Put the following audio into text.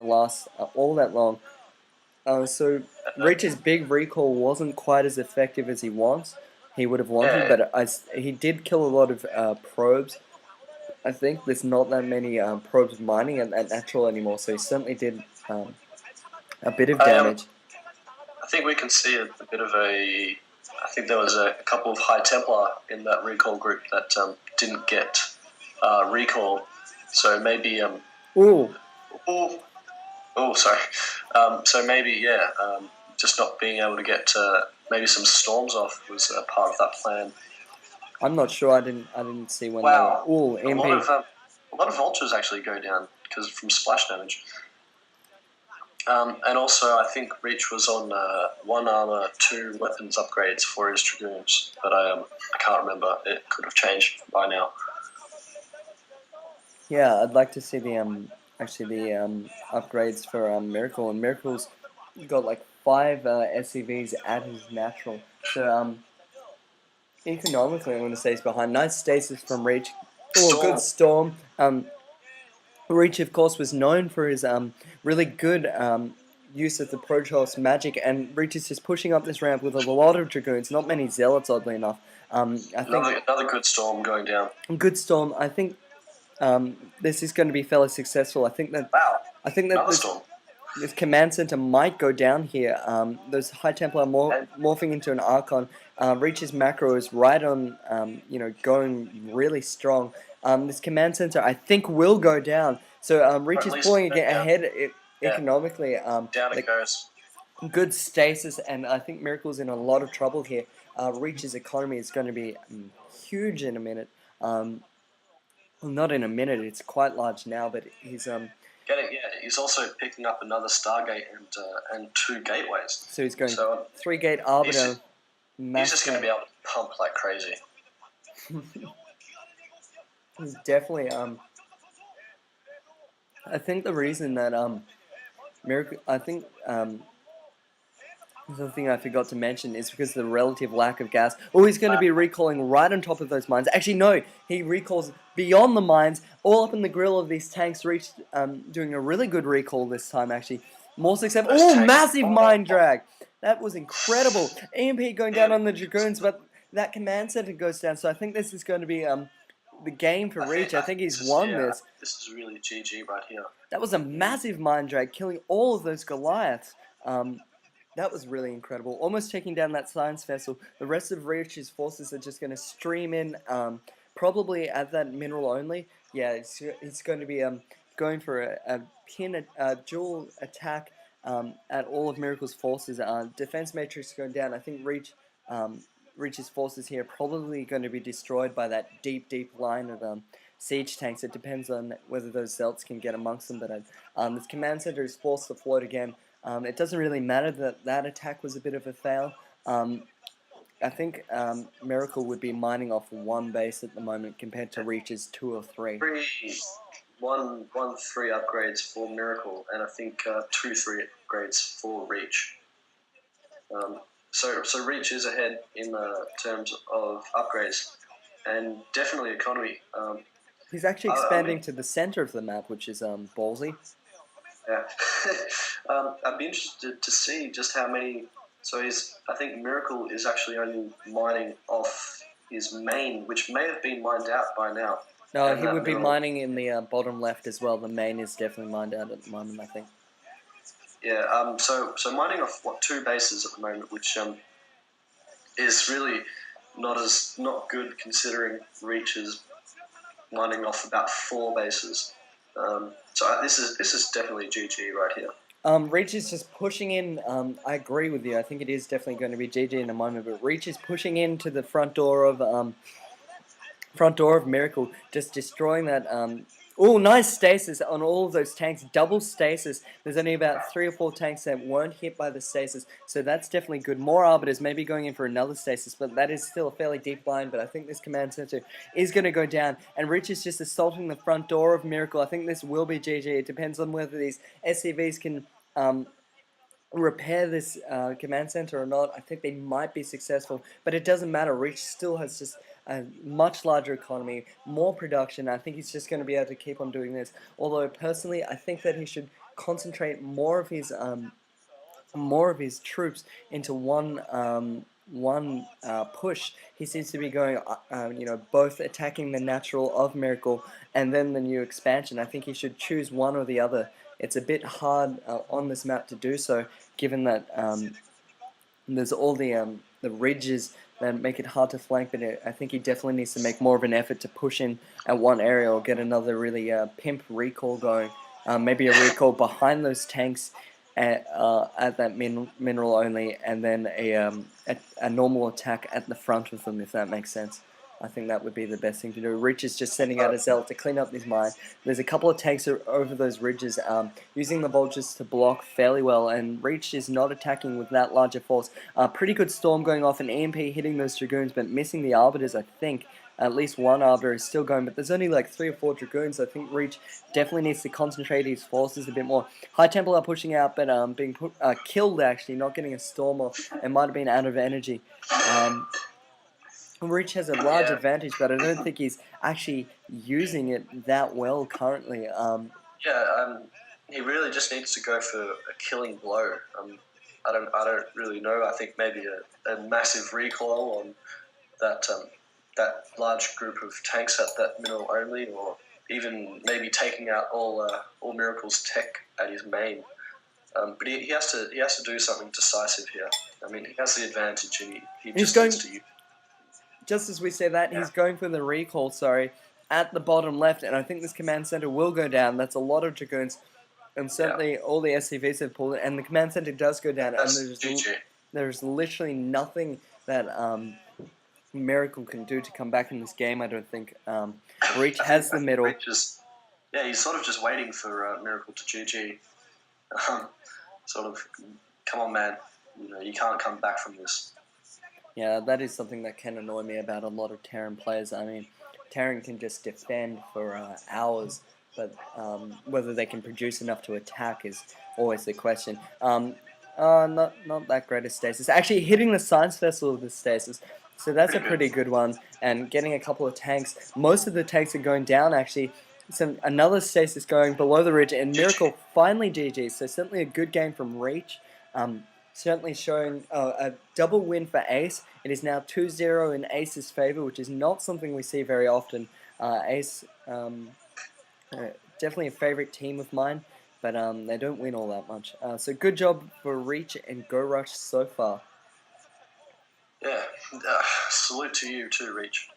last all that long. So Reach's big recall wasn't quite as effective as he would have wanted, Yeah, but he did kill a lot of probes. I think there's not that many probes mining at natural anymore, so he certainly did a bit of I damage. I think we can see a bit of a. I think there was a couple of High Templar in that recall group that didn't get recall, so maybe Ooh, oh sorry, so maybe just not being able to get maybe some storms off was a part of that plan. I'm not sure. I didn't see when they were. Wow, Ooh, a EMP. lot of vultures actually go down because from splash damage. And also, I think Reach was on 1 armor, 2 weapons upgrades for his Dragoons, but I can't remember. It could have changed by now. Yeah, I'd like to see the upgrades for Miracle, and Miracle's got like 5 SCVs at his natural. So economically, I'm going to say he's behind. Nice stasis from Reach. Oh, good Storm. storm. Reach, of course, was known for his really good use of the Protoss magic, and Reach is just pushing up this ramp with a lot of Dragoons, not many Zealots, oddly enough. I think Another good storm going down. good storm. I think this is going to be fairly successful. Wow, I think that another this storm. this command center might go down here. Those High Templar And morphing into an Archon. Reach's macro is right on, going really strong. This command center, I think, will go down. So Reach or at is least pulling it ahead yeah, economically. down it Like goes. good stasis, and I think Miracle's in a lot of trouble here. Reach's economy is going to be huge in a minute. Well, not in a minute. It's quite large now, but he's He's also picking up another Stargate and 2 gateways. so he's going So 3-gate he's Arbiter. he's just going to be able to pump like crazy. He's definitely I think the reason that Miracle I think the thing I forgot to mention is because of the relative lack of gas. Oh, he's going to be recalling right on top of those mines. Actually, no, he recalls beyond the mines, all up in the grill of these tanks. Reached doing a really good recall this time. Actually, more success. Oh, massive mine drag! That was incredible. EMP going down on the Dragoons, but that command center goes down. So I think this is going to be the game for Reach. I think he's won this. This is really GG right here. That was a massive mine drag, killing all of those Goliaths. That was really incredible. Almost taking down that science vessel. The rest of Reach's forces are just going to stream in, probably at that mineral only. Yeah, it's going to be going for a dual attack at all of Miracle's forces. Defense matrix going down. I think Reach's forces here are probably going to be destroyed by that deep, deep line of siege tanks. It depends on whether those Zelts can get amongst them. But this command center is forced to float again. It doesn't really matter that that attack was a bit of a fail. I think Miracle would be mining off 1 base at the moment compared to Reach's 2 or 3. 3 upgrades for Miracle, and I think 2-3 upgrades for Reach. So Reach is ahead in terms of upgrades, and definitely economy. He's actually expanding to the center of the map, which is ballsy. Yeah, I'd be interested to see just how many. So I think Miracle is actually only mining off his main, which may have been mined out by now. No, he would be mining in the bottom left as well. The main is definitely mined out at the moment, I think. Yeah. So mining off 2 bases at the moment, which is really not good considering Reach is mining off about 4 bases. So this is definitely GG right here. Reach is just pushing in. I agree with you. I think it is definitely going to be GG in a moment. But Reach is pushing into the front door of Miracle, just destroying that. Oh, nice stasis on all of those tanks. Double stasis. There's only about 3 or 4 tanks that weren't hit by the stasis, so that's definitely good. More Arbiters maybe going in for another stasis, but that is still a fairly deep line. But I think this command center is going to go down, and Rich is just assaulting the front door of Miracle. I think this will be GG. It depends on whether these SCVs can repair this command center or not. I think they might be successful, but it doesn't matter. Reach still has just a much larger economy, more production. I think he's just going to be able to keep on doing this. Although personally, I think that he should concentrate more of his troops into one push. He seems to be going, both attacking the natural of Miracle and then the new expansion. I think he should choose one or the other. It's a bit hard on this map to do so, given that there's all the ridges that make it hard to flank. But I think he definitely needs to make more of an effort to push in at one area or get another really pimp recall going. Maybe a recall behind those tanks at that mineral only, and then a normal attack at the front of them, if that makes sense. I think that would be the best thing to do. Reach is just sending out a zealot to clean up this mine. There's a couple of tanks over those ridges, using the vultures to block fairly well, and Reach is not attacking with that larger force. Pretty good storm going off, an EMP hitting those dragoons, but missing the arbiters, I think. At least one arbiter is still going, but there's only like 3 or 4 dragoons. I think Reach definitely needs to concentrate his forces a bit more. High Temple are pushing out, but being killed actually, not getting a storm off. It might have been out of energy. Reach has a large advantage, but I don't think he's actually using it that well currently. He really just needs to go for a killing blow. I don't really know. I think maybe a massive recoil on that large group of tanks at that mineral only, or even maybe taking out all Miracle's tech at his main. But he has to do something decisive here. I mean, he has the advantage, and he just needs to use. Just as we say that, he's going for the recall, at the bottom left, and I think this command center will go down. That's a lot of dragoons, and certainly all the SCVs have pulled it, and the command center does go down, and there's literally nothing that Miracle can do to come back in this game, I don't think. Reach has the middle. He's sort of just waiting for Miracle to GG. Sort of, come on, man. You can't come back from this. Yeah, that is something that can annoy me about a lot of Terran players. I mean, Terran can just defend for hours, but whether they can produce enough to attack is always the question. Not that great a stasis. Actually, hitting the Science Vessel with the stasis, so that's a pretty good one. And getting a couple of tanks. Most of the tanks are going down, actually. Another stasis going below the ridge, and Miracle finally GG. So certainly a good game from Reach. Certainly showing a double win for Ace. It is now 2-0 in Ace's favor, which is not something we see very often. Ace, definitely a favorite team of mine, but they don't win all that much. So good job for Reach and Go Rush so far. Yeah, salute to you too, Reach.